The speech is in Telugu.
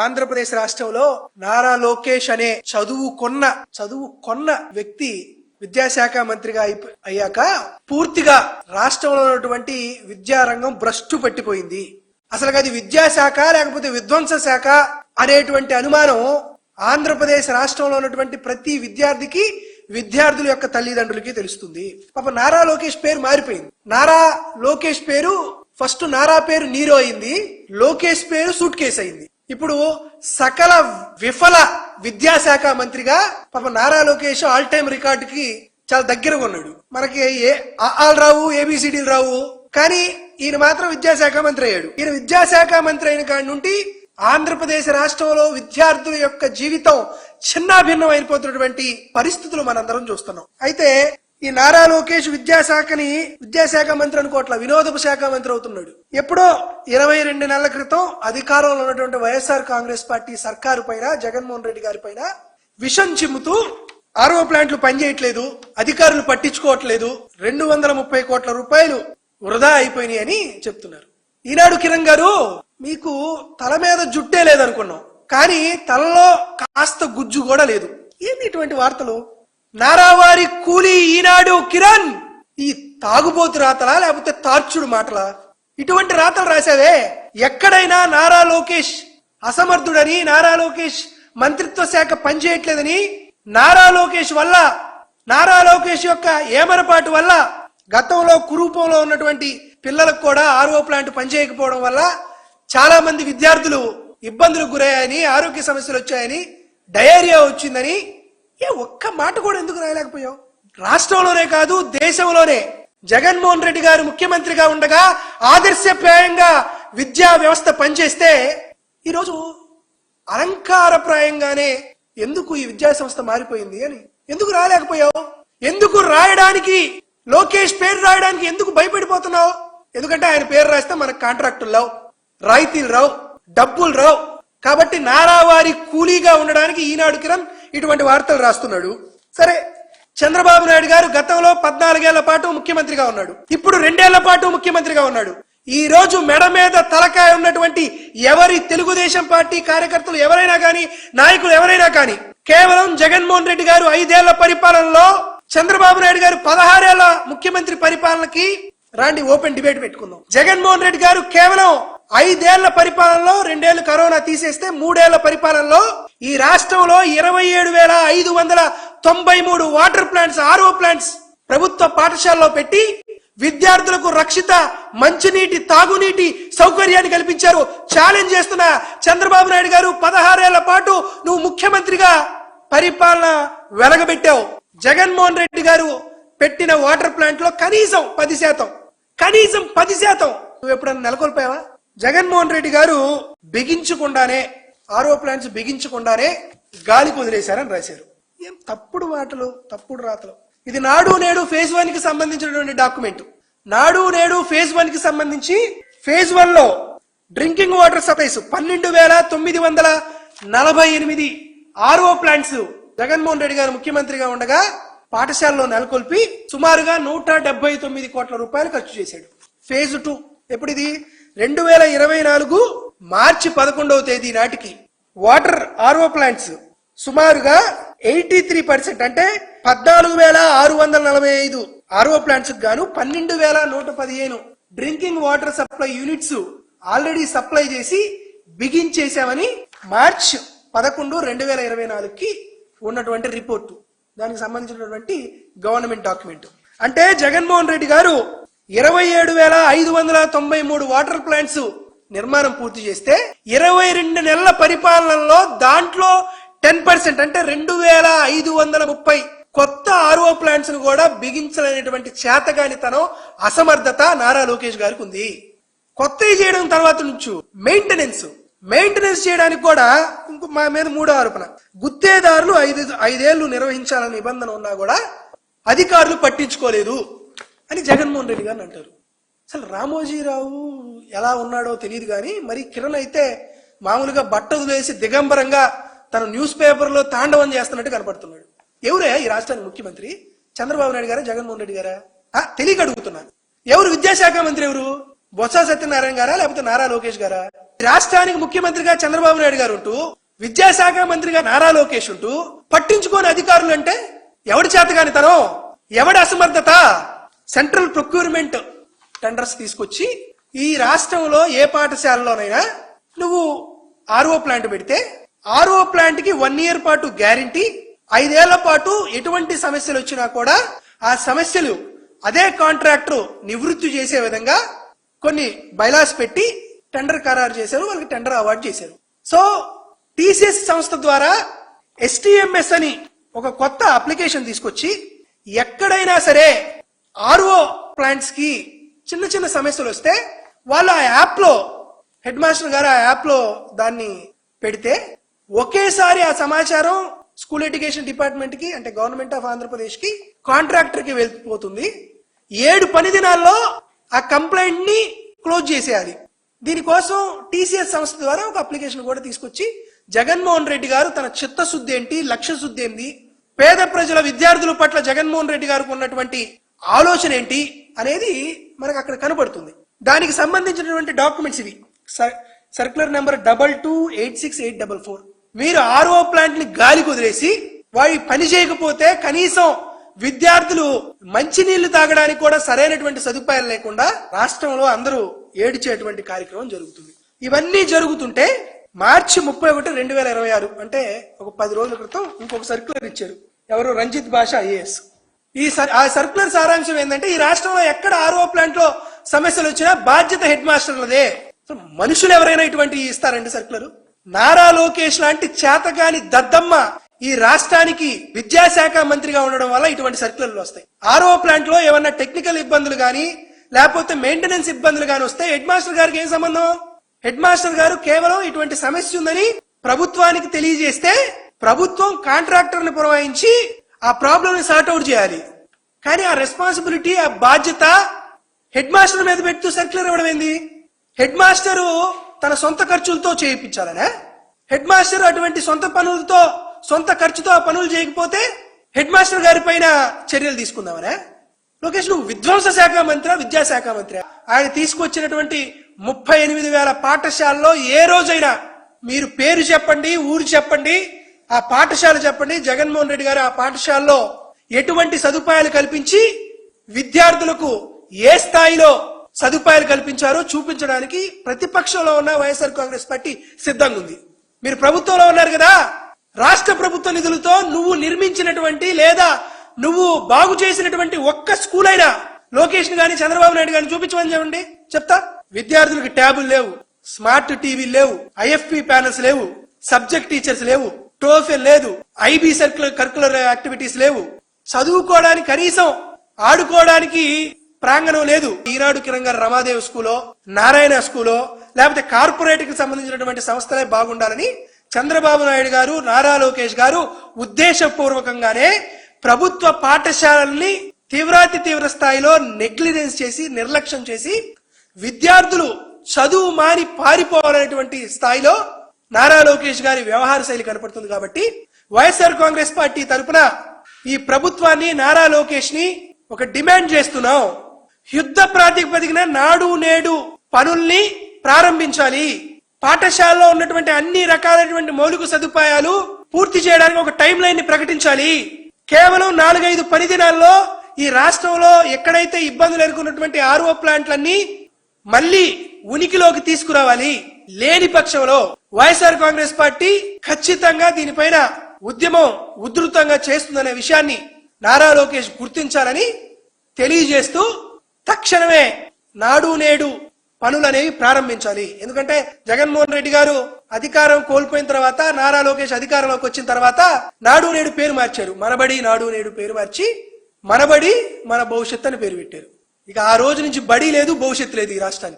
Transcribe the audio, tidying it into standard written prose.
ఆంధ్రప్రదేశ్ రాష్ట్రంలో నారా లోకేష్ అనే చదువుకొన్న వ్యక్తి విద్యాశాఖ మంత్రిగా అయ్యాక పూర్తిగా రాష్ట్రంలో ఉన్నటువంటి విద్యారంగం భ్రష్టు పట్టిపోయింది. అసలు అది విద్యాశాఖ లేకపోతే విధ్వంస శాఖ అనేటువంటి అనుమానం ఆంధ్రప్రదేశ్ రాష్ట్రంలో ఉన్నటువంటి ప్రతి విద్యార్థికి, విద్యార్థుల యొక్క తల్లిదండ్రులకి తెలుస్తుంది. పాప నారా లోకేష్ పేరు మారిపోయింది. నారా లోకేష్ పేరు ఫస్ట్ నారా పేరు నీరో అయింది, లోకేష్ పేరు సూట్ కేసు అయింది. ఇప్పుడు సకల విఫల విద్యాశాఖ మంత్రిగా పాప నారా లోకేష్ ఆల్ టైమ్ రికార్డుకి చాలా దగ్గరగా ఉన్నాడు. మనకి ఆల్ రావు, ఏబిసిడీలు రావు, కానీ ఈయన మాత్రం విద్యాశాఖ మంత్రి అయ్యాడు. ఈయన విద్యాశాఖ మంత్రి అయిన కాడి నుండి ఆంధ్రప్రదేశ్ రాష్ట్రంలో విద్యార్థుల యొక్క జీవితం చిన్నాభిన్నం అయిపోతున్నటువంటి పరిస్థితులు మనందరం చూస్తున్నాం. అయితే ఈ నారా లోకేష్ విద్యాశాఖ మంత్రి అనుకోవట్ల, వినోదపు శాఖ మంత్రి అవుతున్నాడు. ఎప్పుడో 22 నెలల క్రితం అధికారంలో ఉన్నటువంటి వైఎస్ఆర్ కాంగ్రెస్ పార్టీ సర్కారు పైన, జగన్మోహన్ రెడ్డి గారి పైన విషం చిమ్ముతూ ఆర్ఓ ప్లాంట్లు పనిచేయట్లేదు, అధికారులు పట్టించుకోవట్లేదు, 230 కోట్ల రూపాయలు వృధా అయిపోయినాయి అని చెప్తున్నారు. ఈనాడు కిరణ్ గారు, మీకు తల మీద జుట్టే లేదనుకున్నాం, కానీ తలలో కాస్త గుజ్జు కూడా లేదు. ఏంది ఇటువంటి వార్తలు? నారావారి కూలీ ఈనాడు కిరణ్, ఈ తాగుబోతు రాతలా లేకపోతే తార్చుడు మాటలా? ఇటువంటి రాతలు రాశావే. ఎక్కడైనా నారా లోకేష్ అసమర్థుడని, నారా లోకేష్ మంత్రిత్వ శాఖ పనిచేయట్లేదని, నారా లోకేష్ యొక్క ఏమరపాటు వల్ల గతంలో కురూపంలో ఉన్నటువంటి పిల్లలకు కూడా ఆర్ఓ ప్లాంట్ పనిచేయకపోవడం వల్ల చాలా మంది విద్యార్థులు ఇబ్బందులకు గురయ్యాయని, ఆరోగ్య సమస్యలు వచ్చాయని, డయేరియా వచ్చిందని ఒక్క మాట కూడా ఎందుకు రాయలేకపోయావు? రాష్ట్రంలోనే కాదు, దేశంలోనే జగన్మోహన్ రెడ్డి గారు ముఖ్యమంత్రిగా ఉండగా ఆదర్శప్రాయంగా విద్యా వ్యవస్థ పనిచేస్తే ఈరోజు అలంకారప్రాయంగానే ఎందుకు ఈ విద్యా సంస్థ మారిపోయింది అని ఎందుకు రాయలేకపోయావు? ఎందుకు రాయడానికి, లోకేష్ పేరు రాయడానికి ఎందుకు భయపడిపోతున్నావు? ఎందుకంటే ఆయన పేరు రాస్తే మనకు కాంట్రాక్టులు రావు, రాయితీలు రావు, డబ్బులు రావు. కాబట్టి నారావారి కూలీగా ఉండడానికి ఈనాడు కిరణ్ ఇటువంటి వార్తలు రాస్తున్నాడు. సరే, చంద్రబాబు నాయుడు గారు గతంలో 14 ఏళ్ల పాటు ముఖ్యమంత్రిగా ఉన్నాడు, ఇప్పుడు 2 ఏళ్ల పాటు ముఖ్యమంత్రిగా ఉన్నాడు. ఈ రోజు మెడ మీద తలకాయ ఉన్నటువంటి ఎవరి తెలుగుదేశం పార్టీ కార్యకర్తలు ఎవరైనా కానీ, నాయకులు ఎవరైనా కానీ, కేవలం జగన్మోహన్ రెడ్డి గారు 5 ఏళ్ల పరిపాలనలో, చంద్రబాబు నాయుడు గారు 16 ఏళ్ల ముఖ్యమంత్రి పరిపాలనకి రాండి ఓపెన్ డిబేట్ పెట్టుకుందాం. జగన్మోహన్ రెడ్డి గారు కేవలం 5 ఏళ్ల పరిపాలనలో, 2 ఏళ్లు కరోనా తీసేస్తే 3 ఏళ్ల పరిపాలనలో ఈ రాష్ట్రంలో 27,593 వాటర్ ప్లాంట్స్, ఆర్ఓ ప్లాంట్స్ ప్రభుత్వ పాఠశాలలో పెట్టి విద్యార్థులకు రక్షిత మంచినీటి, తాగునీటి సౌకర్యాన్ని కల్పించారు. ఛాలెంజ్ చేస్తున్న చంద్రబాబు నాయుడు గారు, 16 ఏళ్ల పాటు నువ్వు ముఖ్యమంత్రిగా పరిపాలన వెలగబెట్టావు. జగన్మోహన్ రెడ్డి గారు పెట్టిన వాటర్ ప్లాంట్ లో కనీసం 10% నువ్వు ఎప్పుడన్నా నెలకొల్పావా? జగన్మోహన్ రెడ్డి గారు బిగించకుండానే, ఆర్ఓ ప్లాంట్స్ బిగించకుండానే గాలికి వదిలేశారని రాశారు. ఏం తప్పుడు మాటలు, తప్పుడు రాతలు. ఇది నాడు నేడు ఫేజ్ 1 కి సంబంధించినటువంటి డాక్యుమెంట్. నాడు నేడు ఫేజ్ 1 కి సంబంధించి ఫేజ్ 1 లో drinking water supplies 12,948 RO plants Jaganmohan Reddy గారు ముఖ్యమంత్రిగా ఉండగా పాఠశాలలో నెలకొల్పి సుమారుగా 179 కోట్ల రూపాయలు ఖర్చు చేశాడు. ఫేజ్ 2 ఎప్పుడిది? 2024 మార్చి 11వ తేదీ నాటికి వాటర్ ఆర్ఓ ప్లాంట్స్ సుమారుగా 83% అంటే 14,645 ఆర్ఓ ప్లాంట్స్ గాను 12,115 drinking water supply units already supply చేసి బిగించేశామని మార్చి 11, 2024కి ఉన్నటువంటి రిపోర్టు, దానికి సంబంధించినటువంటి గవర్నమెంట్ డాక్యుమెంట్. అంటే జగన్మోహన్ రెడ్డి గారు 27,593 వాటర్ ప్లాంట్స్ నిర్మాణం పూర్తి చేస్తే 22 నెలల పరిపాలనలో దాంట్లో 10% అంటే 2,530 కొత్త ఆర్ఓ ప్లాంట్స్ ను కూడా బిగించలేనటువంటి చేతగానితనం, అసమర్థత నారా లోకేష్ గారికి ఉంది. కొత్తవి చేయడం తర్వాత నుంచి మెయింటెనెన్స్ చేయడానికి కూడా మా మీద 3వ ఆరోపణ. గుత్తేదారులు 5 ఏళ్లు నిర్వహించాలనే నిబంధన ఉన్నా కూడా అధికారులు పట్టించుకోలేదు అని జగన్మోహన్ రెడ్డి గారిని అంటారు. అసలు రామోజీరావు ఎలా ఉన్నాడో తెలియదు కానీ, మరి కిరణ్ అయితే మామూలుగా బట్టలు వేసి దిగంబరంగా తన న్యూస్ పేపర్లో తాండవం చేస్తున్నట్టు కనపడుతున్నాడు. ఎవరే ఈ రాష్ట్రానికి ముఖ్యమంత్రి? చంద్రబాబు నాయుడు గారా, జగన్మోహన్ రెడ్డి గారా? తెలియక అడుగుతున్నాను. ఎవరు విద్యాశాఖ మంత్రి? ఎవరు? బొత్స సత్యనారాయణ గారా లేకపోతే నారా లోకేష్ గారా? రాష్ట్రానికి ముఖ్యమంత్రిగా చంద్రబాబు నాయుడు గారు ఉంటూ, విద్యాశాఖ మంత్రిగా నారా లోకేష్ ఉంటూ పట్టించుకోని అధికారులు అంటే ఎవడి చేతగానితనం, ఎవడి అసమర్థత? సెంట్రల్ ప్రొక్యూర్మెంట్ టెండర్స్ తీసుకొచ్చి ఈ రాష్ట్రంలో ఏ పాఠశాలలోనైనా నువ్వు ఆర్ఓ ప్లాంట్ పెడితే ఆర్ఓ ప్లాంట్ కి 1 year పాటు గ్యారంటీ, 5 ఏళ్ల పాటు ఎటువంటి సమస్యలు వచ్చినా కూడా ఆ సమస్యలు అదే కాంట్రాక్టర్ నివృత్తి చేసే విధంగా కొన్ని బైలాస్ పెట్టి టెండర్ ఖరారు చేశారు, వాళ్ళకి టెండర్ అవార్డు చేశారు. సో టీసీఎస్ సంస్థ ద్వారా STMS అని ఒక కొత్త అప్లికేషన్ తీసుకొచ్చి ఎక్కడైనా సరే ఆర్ఓ ప్లాంట్స్ కి చిన్న చిన్న సమస్యలు వస్తే వాళ్ళు ఆ యాప్ లో, హెడ్ మాస్టర్ గారు ఆ యాప్ లో దాన్ని పెడితే ఒకేసారి ఆ సమాచారం స్కూల్ ఎడ్యుకేషన్ డిపార్ట్మెంట్ కి, అంటే గవర్నమెంట్ ఆఫ్ ఆంధ్రప్రదేశ్ కి, కాంట్రాక్టర్ కి వెళ్ళిపోతుంది. 7 పని దినాల్లో ఆ కంప్లైంట్ ని క్లోజ్ చేసేయాలి. దీనికోసం టీసీఎస్ సంస్థ ద్వారా ఒక అప్లికేషన్ కూడా తీసుకొచ్చి జగన్మోహన్ రెడ్డి గారు తన చిత్తశుద్ధి ఏంటి, లక్ష్య శుద్ధి ఏంటి, పేద ప్రజల విద్యార్థుల పట్ల జగన్మోహన్ రెడ్డి గారికి ఉన్నటువంటి ఆలోచన ఏంటి అనేది మనకు అక్కడ కనబడుతుంది. దానికి సంబంధించినటువంటి డాక్యుమెంట్స్ ఇవి. Circular number 228684. మీరు ఆర్ఓ ప్లాంట్ ని గాలి కుదిరేసి వాడి పని చేయకపోతే కనీసం విద్యార్థులు మంచినీళ్లు తాగడానికి కూడా సరైనటువంటి సదుపాయాలు లేకుండా రాష్ట్రంలో అందరూ ఏడిచేటువంటి కార్యక్రమం జరుగుతుంది. ఇవన్నీ జరుగుతుంటే మార్చి 31, 2026 అంటే ఒక 10 రోజుల క్రితం ఇంకొక సర్క్యులర్ ఇచ్చారు. ఎవరు? రంజిత్ భాషా IAS. ఆ సర్క్యులర్ సారాంశం ఏంటంటే ఈ రాష్ట్రంలో ఎక్కడ ఆర్ఓ ప్లాంట్ లో సమస్యలు వచ్చినా బాధ్యత హెడ్ మాస్టర్లదే. మనుషులు ఎవరైనా ఇటువంటి ఇస్తారండి సర్క్యులర్? నారా లోకేష్ లాంటి చేతగాని దద్దమ్మ ఈ రాష్ట్రానికి విద్యాశాఖ మంత్రిగా ఉండడం వల్ల ఇటువంటి సర్క్యులర్లు వస్తాయి. ఆర్ఓ ప్లాంట్ లో ఏమన్నా టెక్నికల్ ఇబ్బందులు గానీ లేకపోతే మెయింటెనెన్స్ ఇబ్బందులు గానీ వస్తే హెడ్ మాస్టర్ గారికి ఏం సంబంధం? హెడ్ మాస్టర్ గారు కేవలం ఇటువంటి సమస్య ఉందని ప్రభుత్వానికి తెలియజేస్తే ప్రభుత్వం కాంట్రాక్టర్ ని పురమాయించి ఆ ప్రాబ్లం ని సార్ట్అవుట్ చేయాలి. కానీ ఆ రెస్పాన్సిబిలిటీ, ఆ బాధ్యత హెడ్ మాస్టర్ మీద పెడుతూ సర్క్యులర్ ఇవ్వడం ఏంది? హెడ్ మాస్టర్ తన సొంత ఖర్చులతో చేయించాలనే? హెడ్ మాస్టర్ అటువంటి సొంత ఖర్చుతో ఆ పనులు చేయకపోతే హెడ్ మాస్టర్ గారి పైన చర్యలు తీసుకుందామనే? లోకేష్, నువ్వు విధ్వంస శాఖ మంత్రి, విద్యాశాఖ మంత్రి. ఆయన తీసుకొచ్చినటువంటి 38,000 పాఠశాలలో ఏ రోజైనా మీరు పేరు చెప్పండి, ఊరు చెప్పండి, ఆ పాఠశాల చెప్పండి, జగన్మోహన్ రెడ్డి గారు ఆ పాఠశాలలో ఎటువంటి సదుపాయాలు కల్పించి విద్యార్థులకు ఏ స్థాయిలో సదుపాయాలు కల్పించారో చూపించడానికి ప్రతిపక్షంలో ఉన్న వైఎస్ఆర్ కాంగ్రెస్ పార్టీ సిద్ధంగా ఉంది. మీరు ప్రభుత్వంలో ఉన్నారు కదా, రాష్ట్ర ప్రభుత్వ నిధులతో నువ్వు నిర్మించినటువంటి లేదా నువ్వు బాగు చేసినటువంటి ఒక్క స్కూల్ అయినా లోకేష్ గాని చంద్రబాబు నాయుడు గాని చూపించమని చెప్పండి, చెప్తా. విద్యార్థులకు ట్యాబులు లేవు, స్మార్ట్ టీవీలు లేవు, IFP ప్యానల్స్ లేవు, సబ్జెక్ట్ టీచర్స్ లేవు, టోఫెల్ లేదు, IB కరికులర్ యాక్టివిటీస్ లేవు, చదువుకోవడానికి కనీసం ఆడుకోవడానికి ప్రాంగణం లేదు. ఈనాడు కిరణ్ గారు రమాదేవి స్కూలో, నారాయణ స్కూలో, లేకపోతే కార్పొరేట్ కి సంబంధించినటువంటి సంస్థలే బాగుండాలని చంద్రబాబు నాయుడు గారు, నారా లోకేష్ గారు ఉద్దేశపూర్వకంగానే ప్రభుత్వ పాఠశాలల్ని తీవ్ర స్థాయిలో నెగ్లిజెన్స్ చేసి, నిర్లక్ష్యం చేసి విద్యార్థులు చదువు మాని పారిపోవాలనేటువంటి స్థాయిలో నారా లోకేష్ గారి వ్యవహార శైలి కనపడుతుంది. కాబట్టి వైఎస్ఆర్ కాంగ్రెస్ పార్టీ తరఫున ఈ ప్రభుత్వాన్ని, నారా లోకేష్ ని ఒక డిమాండ్ చేస్తున్నాం. యుద్ధ ప్రాతిపదికన నాడు నేడు పనుల్ని ప్రారంభించాలి. పాఠశాలలో ఉన్నటువంటి అన్ని రకాలైనటువంటి మౌలిక సదుపాయాలు పూర్తి చేయడానికి ఒక టైం లైన్ ని ప్రకటించాలి. కేవలం 4-5 పని దినాల్లో ఈ రాష్ట్రంలో ఎక్కడైతే ఇబ్బందులు ఎదుర్కొన్నటువంటి ఆర్ఓ ప్లాంట్లన్నీ మళ్లీ ఉనికిలోకి తీసుకురావాలి. లేని పక్షంలో వైఎస్ఆర్ కాంగ్రెస్ పార్టీ ఖచ్చితంగా దీనిపైన ఉద్యమం ఉధృతంగా చేస్తుందనే విషయాన్ని నారా లోకేష్ గుర్తించాలని తెలియజేస్తూ తక్షణమే నాడు నేడు పనులు అనేవి ప్రారంభించాలి. ఎందుకంటే జగన్మోహన్ రెడ్డి గారు అధికారం కోల్పోయిన తర్వాత, నారా లోకేష్ అధికారంలోకి వచ్చిన తర్వాత నాడు నేడు పేరు మార్చారు. మనబడి నాడు నేడు పేరు మార్చి మనబడి మన భవిష్యత్తు అని పేరు పెట్టారు. ఇక ఆ రోజు నుంచి బడి లేదు, భవిష్యత్తు లేదు ఈ రాష్ట్రానికి.